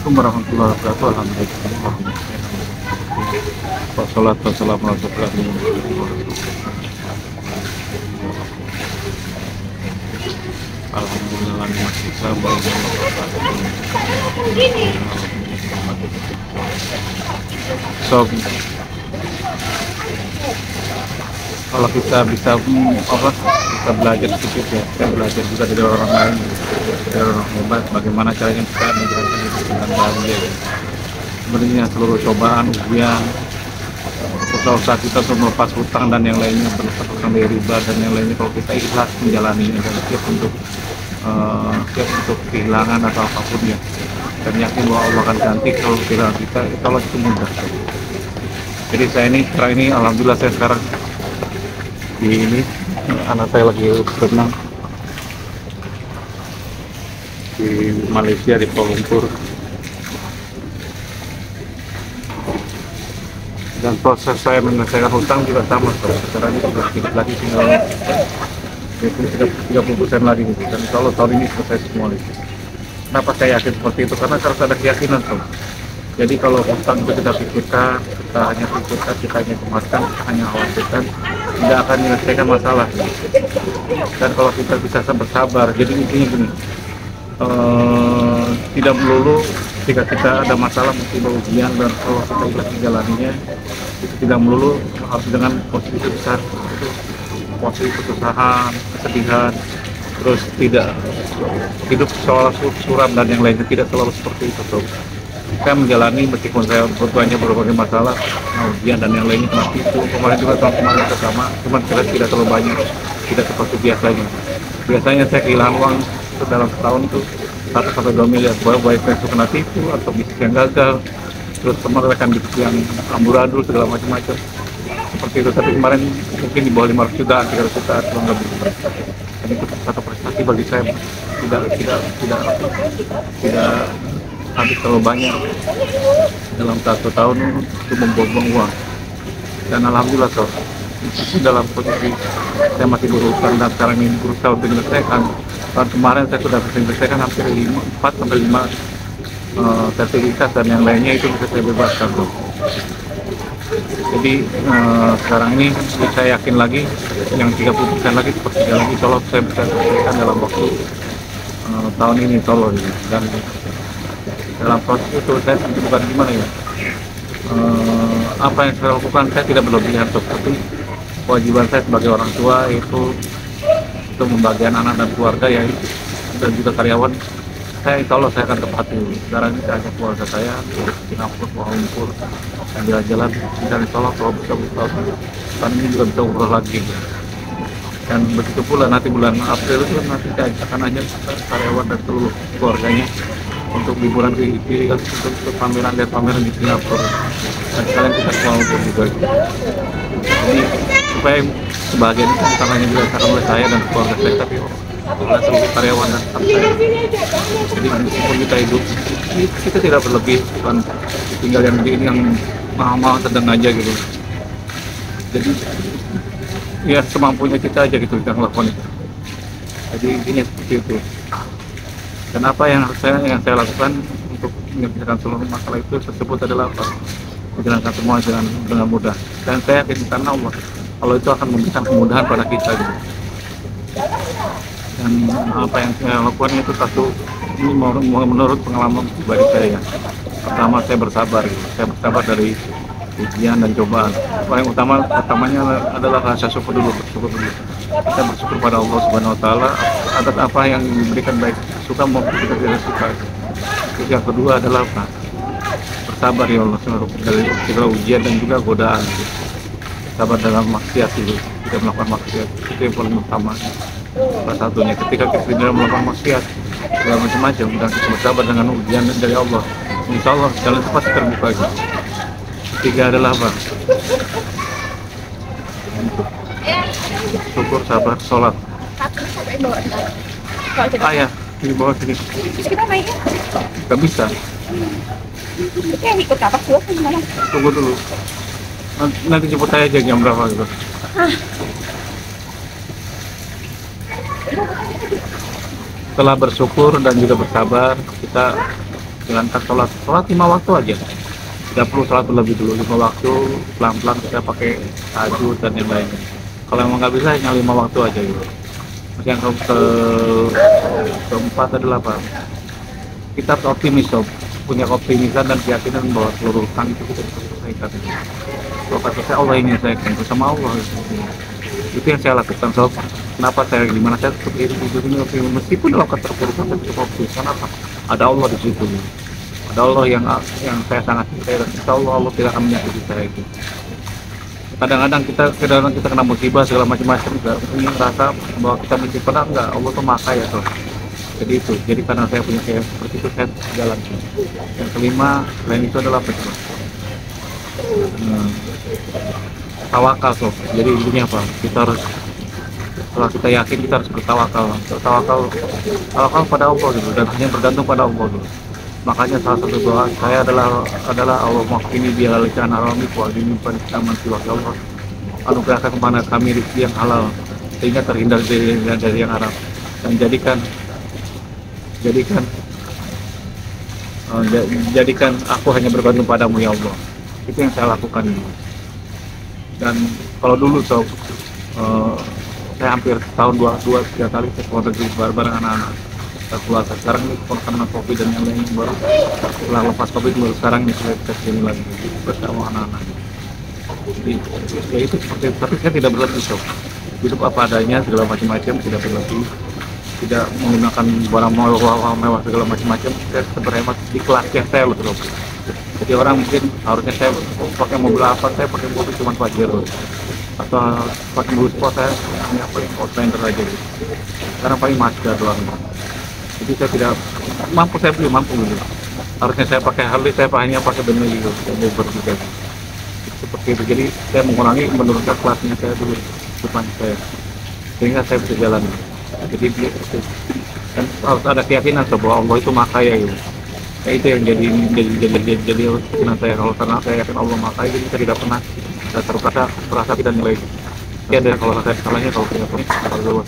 Assalamualaikum warahmatullahi wabarakatuh. Alhamdulillah. Wassalatu wassalamu ala rasulillah. Alhamdulillah nikmat Islam so kalau kita bisa kita belajar sedikit ya, kita belajar juga dari orang lain, dari orang hebat, bagaimana caranya kita menjalankan hidup dengan bahagia. Sebenarnya seluruh cobaan, ujian, usaha kita untuk melepas hutang dan yang lainnya, melepas hutang dari riba dan yang lainnya, kalau kita ikhlas menjalaninya dan siap untuk kehilangan atau apapun ya, dan yakin bahwa Allah akan ganti kalau kehilangan kita, kalau itu mudah. Jadi saya ini sekarang ini alhamdulillah saya sekarang di ini anak saya lagi berenang di Malaysia di Kuala Lumpur, dan proses saya menyelesaikan hutang juga sama. Sekarang ini sudah sedikit lagi, tinggal 30% lagi gitu. Dan kalau tahun ini selesai semua itu. Kenapa saya yakin seperti itu? Karena harus ada keyakinan tuh. Jadi kalau hutang itu kita pikirkan, kita hanya cemaskan, kita hanya khawatirkan, tidak akan menyelesaikan masalah. Dan kalau kita bisa bersabar, jadi intinya gini, tidak melulu ketika kita ada masalah musibah ujian, dan kalau kita ikhlas menjalaninya, itu tidak melulu harus dengan posisi besar, posisi kesusahan, kesedihan, terus tidak hidup seolah suram dan yang lainnya, tidak selalu seperti itu tuh. Saya menjalani meskipun saya banyak berbagai masalah, ujian dan yang lainnya seperti itu. Kemarin juga tahun kemarin sama, cuman tidak terlalu banyak, tidak seperti biasanya. Biasanya saya kehilangan uang itu dalam setahun itu 1-2 miliar, baik saya kena tipu atau bisnis yang gagal, terus rekan bisnis yang amburadul segala macam-macam seperti itu. Tapi kemarin mungkin di bawah 500 jutaan, 300 jutaan kurang lebih. Dan itu satu prestasi bagi saya, tidak habis terlalu banyak dalam 1 tahun untuk membuang uang. Dan alhamdulillah toh, dalam posisi saya masih berhutang dan sekarang ini berusaha untuk menyelesaikan. Tahun kemarin saya sudah bisa menyelesaikan hampir 4-5 sertifikat dan yang lainnya itu bisa saya bebaskan tuh. Jadi sekarang ini saya yakin lagi yang 30% lagi sepertiga lagi kalau saya bisa selesaikan dalam waktu tahun ini tolong. Dan dalam proses itu saya bukan gimana ya, apa yang saya lakukan saya tidak berlebihan, tapi kewajiban saya sebagai orang tua itu membagian anak dan keluarga ya, dan juga karyawan saya, insya Allah saya akan tepati. Sekarang ini saya ajak keluarga saya ke Singapura, Kuala Lumpur, dan jalan-jalan, dan insya Allah kalau bisa tahun ini juga bisa umroh lagi. Dan begitu pula nanti bulan April itu nanti saya akan ajak karyawan dan seluruh keluarganya untuk liburan ke untuk pameran, lihat pameran di Singapura, dan sekalian kita Kuala Lumpur juga. Jadi supaya sebagian itu bukan hanya dirasakan oleh saya dan keluarga saya, tapi oleh seluruh karyawan dan staff saya. Jadi meskipun kita hidup, kita tidak berlebih, bukan tinggal yang di ini yang mahal-mahal sedang aja gitu. Jadi ya semampunya kita aja gitu kita ngelakuin itu. Jadi intinya seperti itu. Dan apa yang saya lakukan untuk menyelesaikan seluruh masalah itu tersebut adalah apa? Menjalankan semua dengan mudah. Dan saya yakin karena Allah, kalau itu akan memberikan kemudahan pada kita gitu. Dan apa yang saya lakukan itu satu, ini menurut pengalaman pribadi saya. Pertama saya bersabar gitu. Saya bersabar dari ujian dan cobaan. Paling utamanya adalah rasa syukur dulu, bersyukur dulu. Kita bersyukur pada Allah Subhanahu Wa Taala atas apa yang diberikan, baik suka maupun kita tidak suka. Terus yang kedua adalah apa? Bersabar ya Allah dari segala ujian dan juga godaan. Sabar dalam maksiat itu, tidak melakukan maksiat, itu yang paling utama. Salah satunya ketika kita tidak melakukan maksiat segala macam-macam, dan kita bersabar dengan ujian dari Allah, insya Allah jalan itu pasti terbuka gitu. Ketiga adalah apa? Syukur, sabar, sholat. Ya, di bawah sini. Terus kita naiknya? Gak bisa. Itu yang ikut kapak dulu gimana? Tunggu dulu. Nanti jemput saya aja jam berapa gitu. Setelah bersyukur dan juga bersabar, kita jalankan sholat 5 waktu aja, tidak perlu sholat lebih dulu 5 waktu, pelan-pelan kita pakai tahajud dan yang lainnya. Kalau emang nggak bisa hanya 5 waktu aja gitu. Terus yang keempat adalah apa, kita harus optimis sob, punya optimisan dan keyakinan bahwa seluruh utang itu kita bisa selesaikan. Kalau kata saya Allah ingin saya bersama Allah itu yang saya lakukan sob. Kenapa saya gimana saya seperti itu ini meskipun dalam keterpurukan saya cukup optimis, karena apa? Ada Allah di situ, ada Allah yang saya sangat cintai, dan insya Allah tidak akan menyakiti saya itu. Kadang-kadang kita kena musibah segala macam-macam, ini merasa bahwa kita mencipta enggak, Allah tuh maha ya tuh. Jadi itu, jadi karena saya punya kayak seperti itu saya jalan. Yang kelima selain itu adalah apa itu? Tawakal tuh. Jadi intinya apa? Kita harus, setelah kita yakin kita harus bertawakal pada Allah gitu, dan hanya bergantung pada Allah gitu. Makanya salah satu doa saya adalah Allah maafini biar lisan harami wa dinyimpan aman siwa Allah, anugerahkan kepada kami rezeki yang halal sehingga terhindar dari yang haram, dan jadikan aku hanya bergantung padamu ya Allah. Itu yang saya lakukan ini. Dan kalau dulu saya hampir tahun 2-3 kali saya keluar negeri bareng anak-anak keluarga. Sekarang ini karena COVID dan yang lain baru setelah lepas COVID baru sekarang ini saya kesini lagi bersama anak-anak. Jadi ya itu seperti itu. Tapi saya tidak berlebih sob, hidup apa adanya segala macam-macam, tidak berlebih, tidak menggunakan barang mewah segala macam-macam. Saya berhemat di kelas yang saya loh. Jadi orang mungkin harusnya saya pakai mobil apa, saya pakai mobil cuma Pajero, atau pakai mobil sport saya hanya paling Outlander aja gitu. Karena paling Mazda doang. Jadi saya tidak mampu, saya belum mampu gitu. Harusnya saya pakai Harley, saya hanya pakai Bentley gitu, Uber juga. Seperti itu. Jadi saya mengurangi, menurunkan kelasnya saya dulu depan saya, sehingga saya bisa jalan. Jadi itu. Dan harus ada keyakinan bahwa Allah itu maha kaya gitu. Ya, itu yang jadi keyakinan saya. Kalau karena saya yakin Allah maha kaya, jadi saya tidak pernah terasa tidak nilai. Ya, dan kalau saya salahnya kalau tidak pernah.